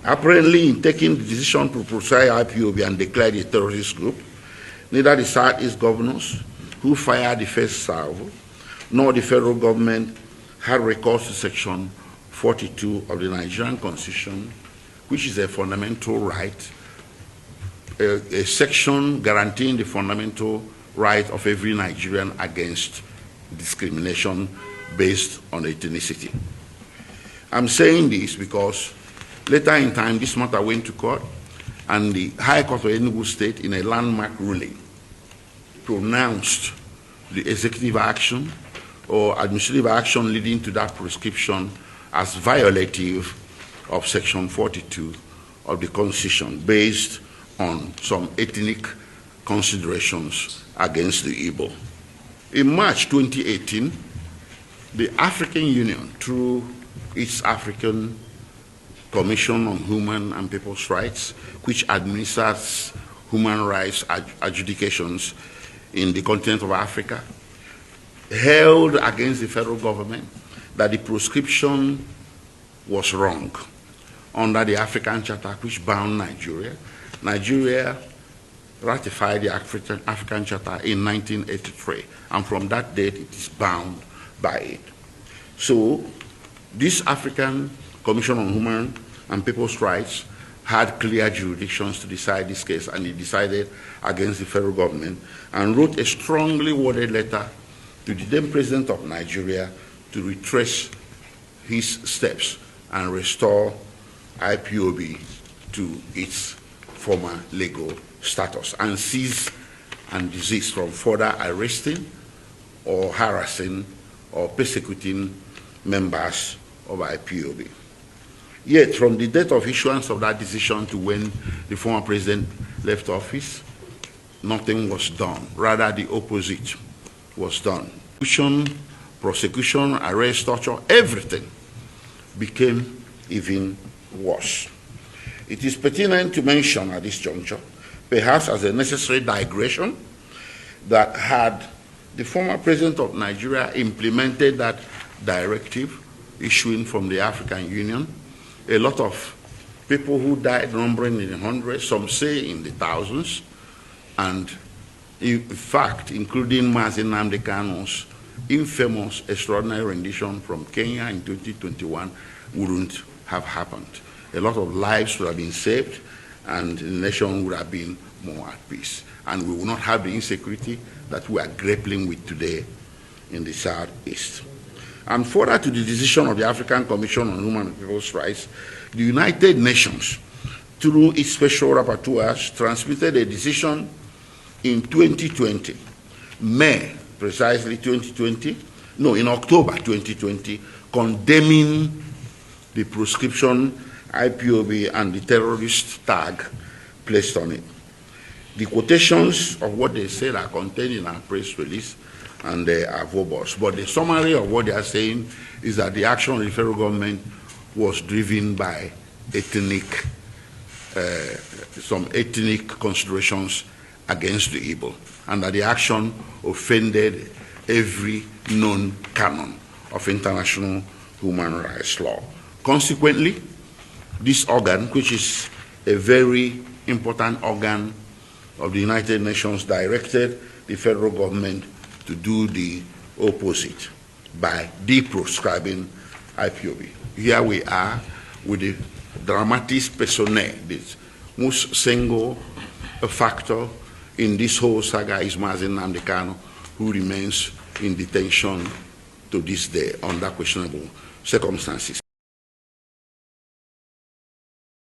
Apparently, in taking the decision to proscribe IPOB and declare it a terrorist group, neither the Southeast governors who fired the first salvo, nor the federal government had recourse to Section 42 of the Nigerian Constitution, which is a fundamental right, a section guaranteeing the fundamental right of every Nigerian against discrimination based on ethnicity. I'm saying this because later in time, this matter went to court, and the High Court of Enugu State, in a landmark ruling, pronounced the executive action or administrative action leading to that prescription as violative of Section 42 of the Constitution, based on some ethnic considerations against the Igbo. In March 2018, the African Union, through its African Commission on Human and People's Rights, which administers human rights adjudications in the continent of Africa, held against the federal government that the proscription was wrong under the African Charter, which bound Nigeria. Nigeria ratified the African Charter in 1983, and from that date it is bound by it. So this African Commission on Human and People's Rights had clear jurisdictions to decide this case, and it decided against the federal government and wrote a strongly worded letter to the then President of Nigeria to retrace his steps and restore IPOB to its former legal status and cease and desist from further arresting or harassing or persecuting members of IPOB. Yet, from the date of issuance of that decision to when the former president left office, nothing was done. Rather, the opposite was done. Prosecution, arrest, torture, everything became even worse. It is pertinent to mention at this juncture, perhaps as a necessary digression, that had the former president of Nigeria implemented that directive issuing from the African Union, a lot of people who died, numbering in the hundreds, some say in the thousands, and in fact, including Nnamdi Kanu's infamous extraordinary rendition from Kenya in 2021, wouldn't have happened. A lot of lives would have been saved, and the nation would have been more at peace. And we will not have the insecurity that we are grappling with today in the Southeast. And further to the decision of the African Commission on Human and People's Rights, the United Nations, through its special rapporteurs, transmitted a decision in 2020, May, precisely 2020, no, in October 2020, condemning the proscription, IPOB, and the terrorist tag placed on it. The quotations of what they said are contained in our press release, and they are verbose. But the summary of what they are saying is that the action of the federal government was driven by some ethnic considerations against the Igbo, and that the action offended every known canon of international human rights law. Consequently, this organ, which is a very important organ of the United Nations, directed the federal government to do the opposite by deproscribing IPOB. Here we are with the dramatis personae, this most single factor in this whole saga is Nnamdi Kanu, who remains in detention to this day under questionable circumstances.